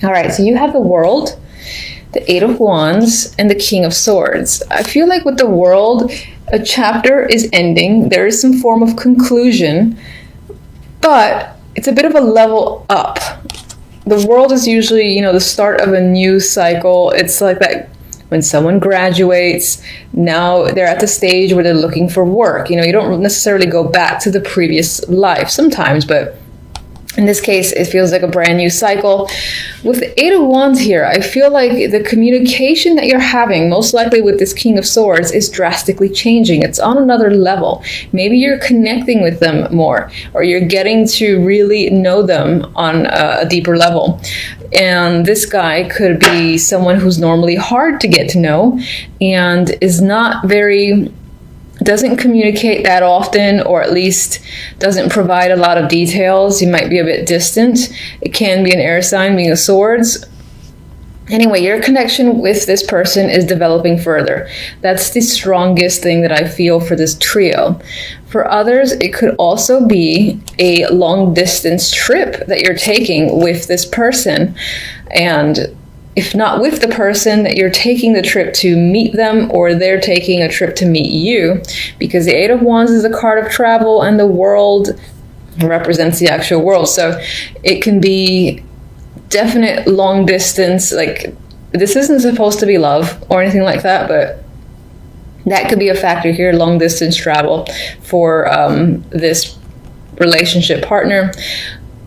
All right, so you have the World, the Eight of Wands, and the King of Swords. I feel like with the World, a chapter is ending. There is some form of conclusion, but it's a bit of a level up. The World is usually, the start of a new cycle. It's like that when someone graduates, now they're at the stage where they're looking for work. You don't necessarily go back to the previous life sometimes, but in this case, it feels like a brand new cycle. With the Eight of Wands here, I feel like the communication that you're having, most likely with this King of Swords, is drastically changing. It's on another level. Maybe you're connecting with them more, or you're getting to really know them on a deeper level. And this guy could be someone who's normally hard to get to know and is not doesn't communicate that often, or at least doesn't provide a lot of details. He might be a bit distant. It can be an air sign, being a swords. Anyway, your connection with this person is developing further. That's the strongest thing that I feel for this trio. For others, it could also be a long distance trip that you're taking with this person. And if not with the person, that you're taking the trip to meet them, or they're taking a trip to meet you, because the Eight of Wands is a card of travel and the World represents the actual world. So it can be definite long distance. Like, this isn't supposed to be love or anything like that, but that could be a factor here, long distance travel for this relationship partner.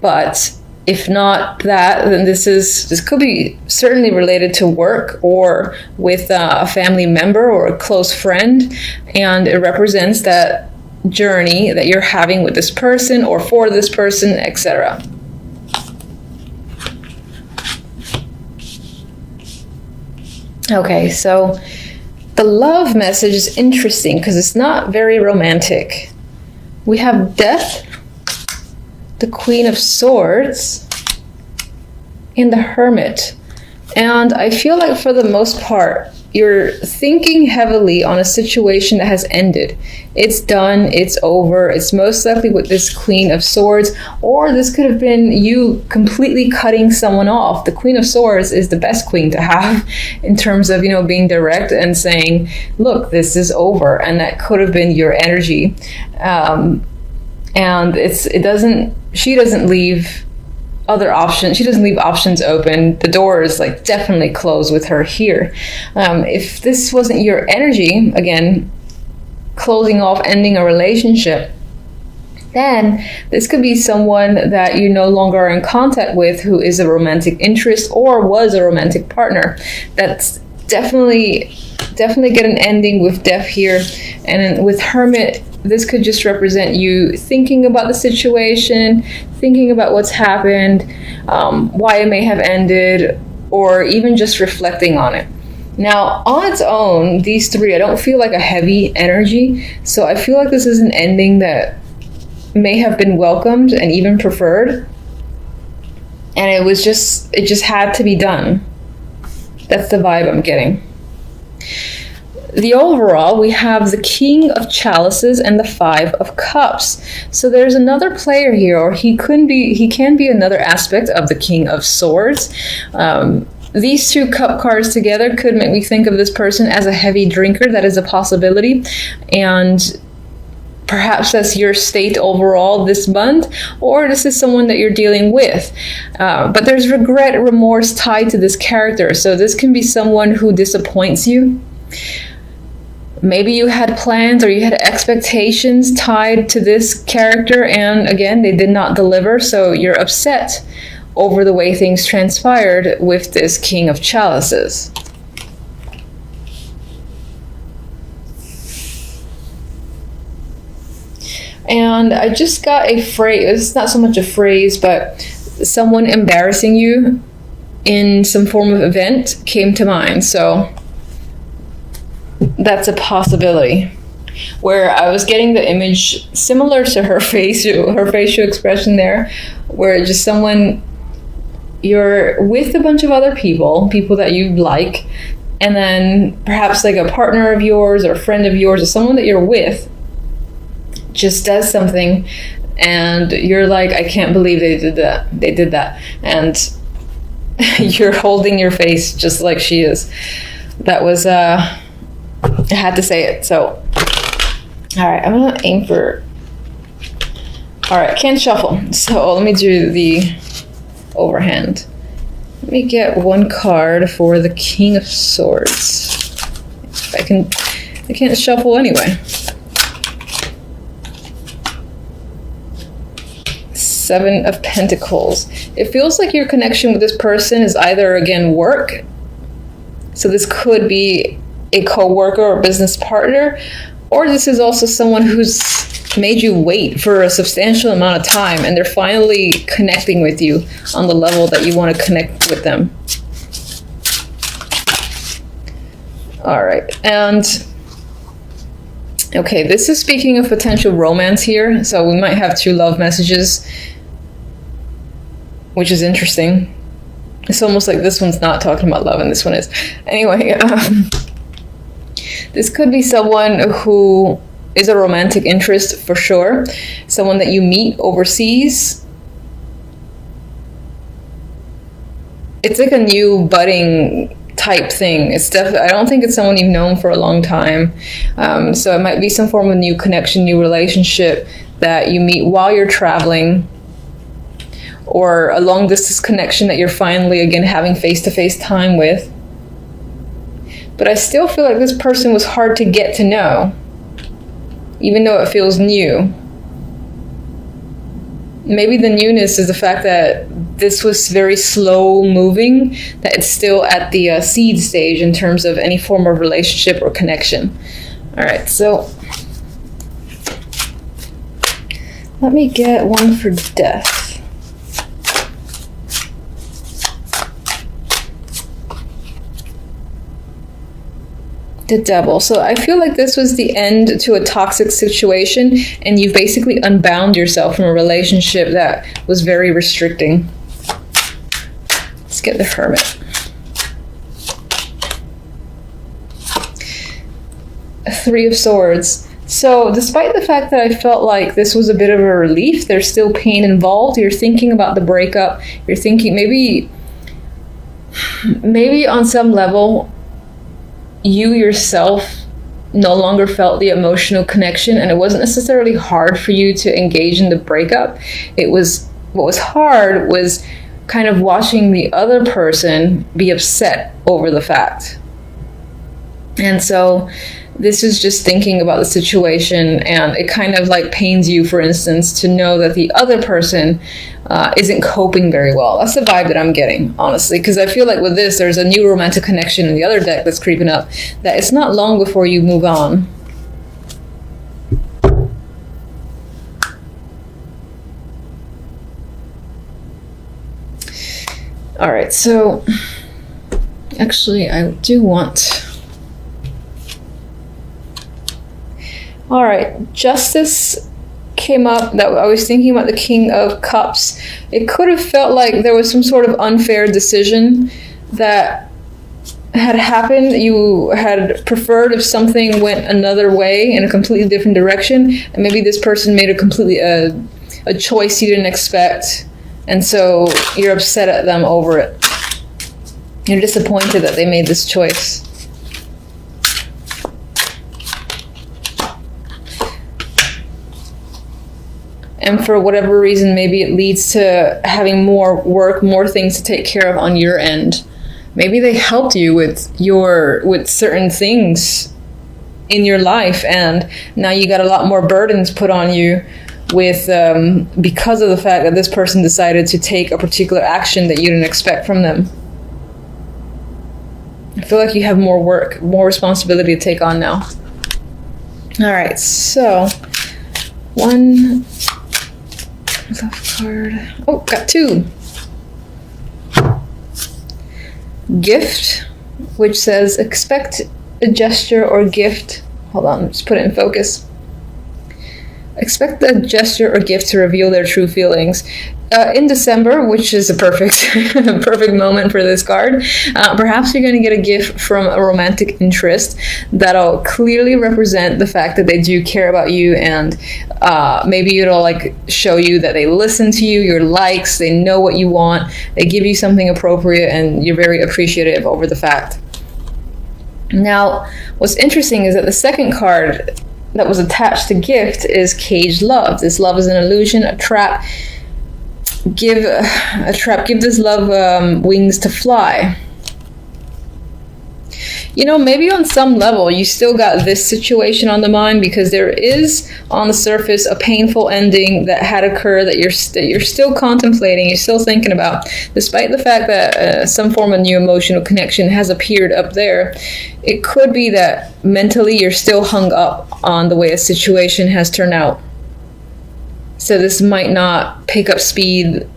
But if not that, then this could be certainly related to work or with a family member or a close friend, and it represents that journey that you're having with this person or for this person, etc. Okay, so the love message is interesting because it's not very romantic. We have Death, the Queen of Swords, and the Hermit. And I feel like for the most part, you're thinking heavily on a situation that has ended. It's done, it's over. It's most likely with this Queen of Swords, or this could have been you completely cutting someone off. The Queen of Swords is the best queen to have in terms of, being direct and saying, look, this is over. And that could have been your energy. And she doesn't leave other options. She doesn't leave options open. The door is definitely closed with her here. If this wasn't your energy, again, closing off, ending a relationship, then this could be someone that you no longer are in contact with, who is a romantic interest or was a romantic partner. That's definitely get an ending with Death here. And then with Hermit, this could just represent you thinking about the situation, thinking about what's happened, why it may have ended, or even just reflecting on it. Now, on its own, these three, I don't feel like a heavy energy. So I feel like this is an ending that may have been welcomed and even preferred. And it just had to be done. That's the vibe I'm getting. The overall, we have the King of Chalices and the Five of Cups. So there's another player here, or he can be another aspect of the King of Swords. These two cup cards together could make me think of this person as a heavy drinker. That is a possibility. And perhaps that's your state overall this month, or this is someone that you're dealing with. But there's regret, remorse tied to this character. So this can be someone who disappoints you. Maybe you had plans or you had expectations tied to this character, and again, they did not deliver, so you're upset over the way things transpired with this King of Chalices. And I just got a phrase, it's not so much a phrase, but someone embarrassing you in some form of event came to mind. So that's a possibility. Where I was getting the image similar to her facial expression there, where just someone, you're with a bunch of other people that you like, and then perhaps a partner of yours or a friend of yours or someone that you're with just does something and you're like, I can't believe they did that. And You're holding your face just like she is. That was, I had to say it. So, all right, I'm gonna aim for, all right, can't shuffle. So let me do the overhand. Let me get one card for the King of Swords. If I can't shuffle anyway. Seven of Pentacles. It feels like your connection with this person is either, again, work. So this could be a co-worker or business partner, or this is also someone who's made you wait for a substantial amount of time and they're finally connecting with you on the level that you want to connect with them. All right, and okay, this is speaking of potential romance here, so we might have two love messages, which is interesting. It's almost like this one's not talking about love and this one is. Anyway, this could be someone who is a romantic interest for sure. Someone that you meet overseas. It's like a new budding type thing. It's definitely, I don't think it's someone you've known for a long time. So it might be some form of new connection, new relationship that you meet while you're traveling, or a long distance connection that you're finally again having face-to-face time with. But I still feel like this person was hard to get to know, even though it feels new. Maybe the newness is the fact that this was very slow moving, that it's still at the seed stage in terms of any form of relationship or connection. All right, so let me get one for Death. The Devil. So I feel like this was the end to a toxic situation and you've basically unbound yourself from a relationship that was very restricting. Let's get the Hermit. Three of Swords. So despite the fact that I felt like this was a bit of a relief, there's still pain involved. You're thinking about the breakup. You're thinking maybe on some level you yourself no longer felt the emotional connection, and it wasn't necessarily hard for you to engage in the breakup. It was, what was hard was kind of watching the other person be upset over the fact. And so this is just thinking about the situation, and it kind of like pains you, for instance, to know that the other person isn't coping very well. That's the vibe that I'm getting, honestly, because I feel like with this, there's a new romantic connection in the other deck that's creeping up, that it's not long before you move on. All right, so actually I do want... All right, Justice came up. That I was thinking about the King of Cups. It could have felt like there was some sort of unfair decision that had happened. You had preferred if something went another way in a completely different direction, and maybe this person made a choice you didn't expect, and so you're upset at them over it. You're disappointed that they made this choice. And for whatever reason, maybe it leads to having more work, more things to take care of on your end. Maybe they helped you with certain things in your life, and now you got a lot more burdens put on you with because of the fact that this person decided to take a particular action that you didn't expect from them. I feel like you have more work, more responsibility to take on now. All right, so one love card. Oh, got two. Gift, which says expect a gesture or gift. Hold on, let's put it in focus. Expect a gesture or gift to reveal their true feelings. In December, which is a perfect moment for this card, perhaps you're going to get a gift from a romantic interest that'll clearly represent the fact that they do care about you and Maybe it'll like show you that they listen to you, your likes, they know what you want, they give you something appropriate, and you're very appreciative over the fact. Now, what's interesting is that the second card that was attached to gift is caged love. This love is an illusion, a trap. Give this love wings to fly. You know, maybe on some level you still got this situation on the mind, because there is on the surface a painful ending that had occurred that you're still contemplating, you're still thinking about, despite the fact that some form of new emotional connection has appeared up there. It could be that mentally you're still hung up on the way a situation has turned out. So this might not pick up speed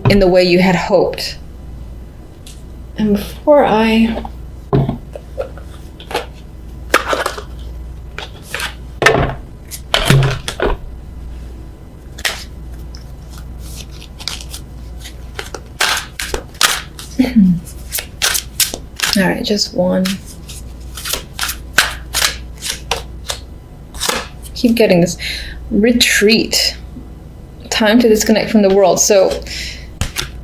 in the way you had hoped. And before I... All right, just one. Keep getting this. Retreat. Time to disconnect from the world. So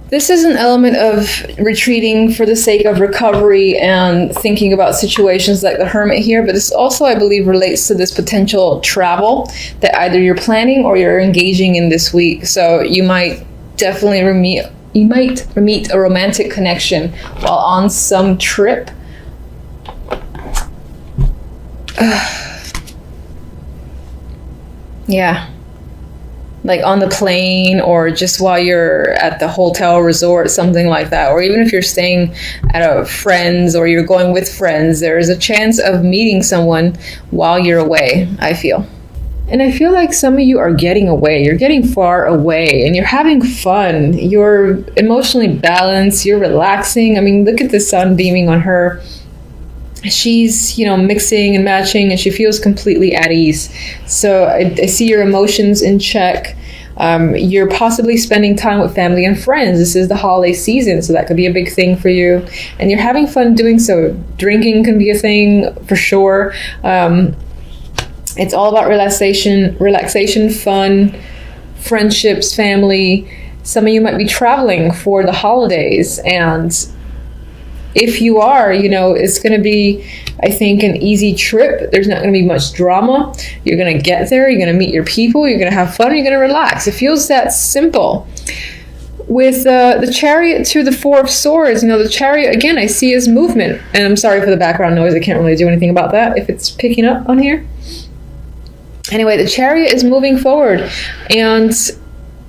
this is an element of retreating for the sake of recovery and thinking about situations like the Hermit here, but this also, I believe, relates to this potential travel that either you're planning or you're engaging in this week. So you might definitely meet a romantic connection while on some trip. Yeah. Like on the plane, or just while you're at the hotel resort, something like that. Or even if you're staying at a friend's or you're going with friends, there is a chance of meeting someone while you're away, I feel. And I feel like some of you are getting away. You're getting far away and you're having fun. You're emotionally balanced. You're relaxing. I mean, look at the sun beaming on her. She's, mixing and matching, and she feels completely at ease. So I see your emotions in check. You're possibly spending time with family and friends. This is the holiday season, so that could be a big thing for you. And you're having fun doing so. Drinking can be a thing for sure. It's all about relaxation, fun, friendships, family. Some of you might be traveling for the holidays, and if you are, it's going to be, I think, an easy trip. There's not going to be much drama. You're going to get there. You're going to meet your people. You're going to have fun. You're going to relax. It feels that simple. With the Chariot to the Four of Swords, the Chariot, again, I see as movement. And I'm sorry for the background noise. I can't really do anything about that if it's picking up on here. Anyway, the Chariot is moving forward, and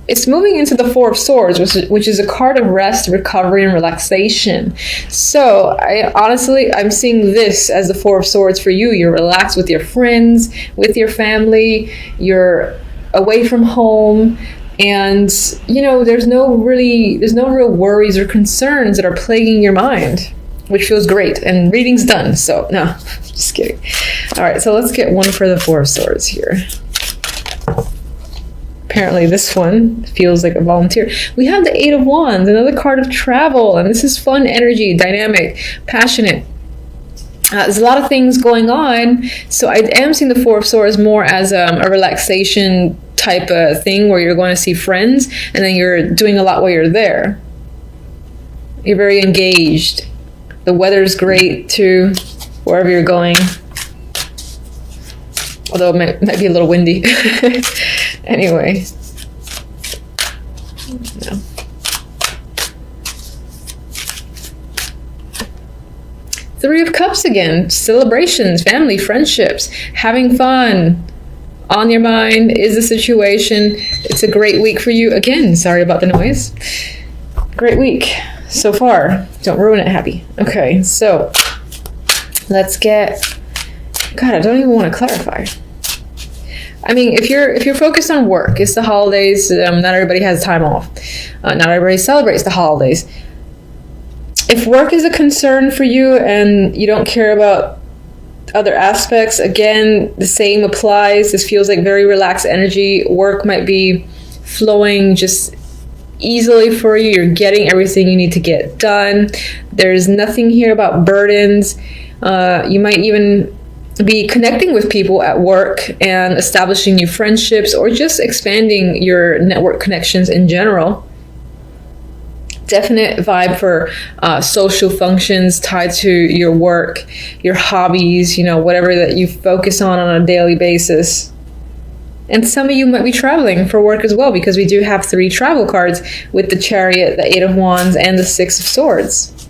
it's moving into the Four of Swords, which is a card of rest, recovery, and relaxation. So I'm seeing this as the Four of Swords for you. You're relaxed with your friends, with your family. You're away from home, and there's no real worries or concerns that are plaguing your mind, which feels great. And reading's done. So no, just kidding. All right, so let's get one for the Four of Swords here. Apparently this one feels like a volunteer. We have the Eight of Wands, another card of travel, and this is fun energy, dynamic, passionate. There's a lot of things going on, so I am seeing the Four of Swords more as a relaxation type of thing, where you're going to see friends, and then you're doing a lot while you're there. You're very engaged. The weather's great too, wherever you're going. Although it might be a little windy. Anyway. No. Three of Cups again. Celebrations, family, friendships, having fun. On your mind is the situation. It's a great week for you. Again, sorry about the noise. Great week so far. Don't ruin it, happy. Okay, so let's get... God, I don't even want to clarify. I mean, if you're focused on work, it's the holidays. Not everybody has time off. Not everybody celebrates the holidays. If work is a concern for you and you don't care about other aspects, again, the same applies. This feels like very relaxed energy. Work might be flowing just easily for you. You're getting everything you need to get done. There's nothing here about burdens. You might even be connecting with people at work and establishing new friendships, or just expanding your network connections in general. Definite vibe for social functions tied to your work, your hobbies, whatever that you focus on a daily basis. And some of you might be traveling for work as well, because we do have 3 travel cards with the Chariot, the 8 of Wands, and the 6 of Swords.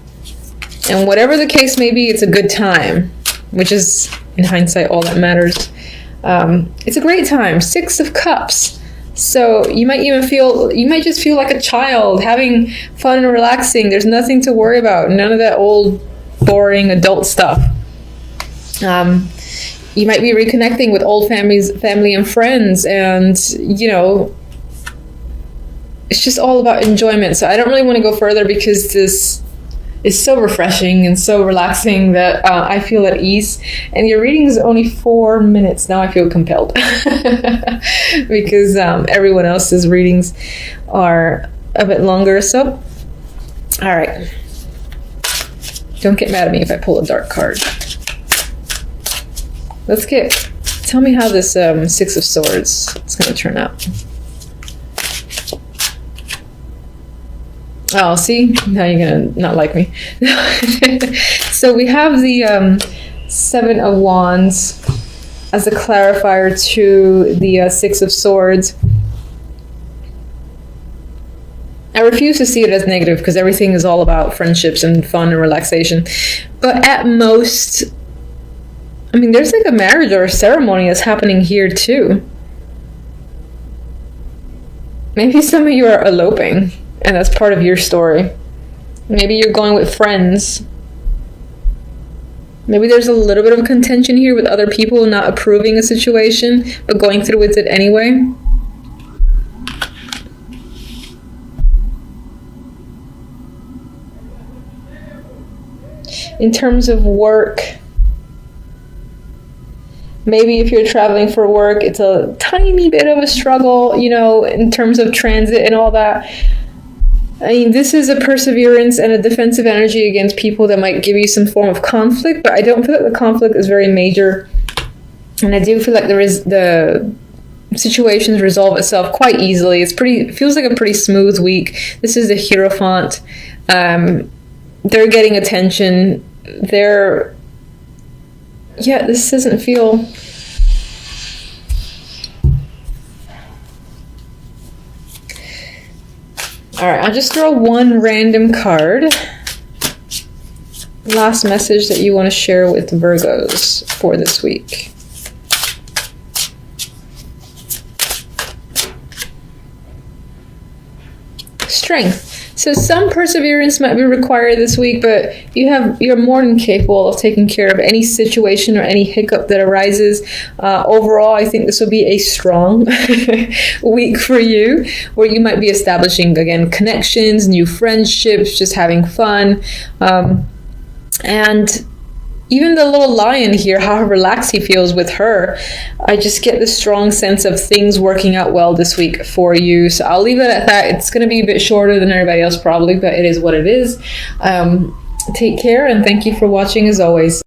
And whatever the case may be, it's a good time, which is, in hindsight, all that matters. It's a great time. 6 of Cups. So you might just feel like a child, having fun and relaxing. There's nothing to worry about. None of that old, boring adult stuff. You might be reconnecting with old family and friends, and, it's just all about enjoyment. So I don't really want to go further, because this is so refreshing and so relaxing that I feel at ease. And your reading is only 4 minutes. Now I feel compelled because everyone else's readings are a bit longer. So, all right. Don't get mad at me if I pull a dark card. Tell me how this 6 of Swords is going to turn out. Oh, see? Now you're going to not like me. So we have the 7 of Wands as a clarifier to the 6 of Swords. I refuse to see it as negative, because everything is all about friendships and fun and relaxation. But at most, there's like a marriage or a ceremony that's happening here too. Maybe some of you are eloping, and that's part of your story. Maybe you're going with friends. Maybe there's a little bit of contention here with other people not approving a situation, but going through with it anyway. In terms of work, maybe if you're traveling for work, it's a tiny bit of a struggle, in terms of transit and all that. This is a perseverance and a defensive energy against people that might give you some form of conflict, but I don't feel like the conflict is very major. And I do feel like the situations resolve itself quite easily. It feels like a pretty smooth week. This is the Hierophant. They're getting attention. This doesn't feel... All right, I'll just throw one random card. Last message that you want to share with Virgos for this week. Strength. So some perseverance might be required this week, but you're more than capable of taking care of any situation or any hiccup that arises. Overall, I think this will be a strong week for you, where you might be establishing, again, connections, new friendships, just having fun. And even the little lion here, how relaxed he feels with her, I just get this strong sense of things working out well this week for you. So I'll leave it at that. It's going to be a bit shorter than everybody else probably, but it is what it is. Take care, and thank you for watching as always.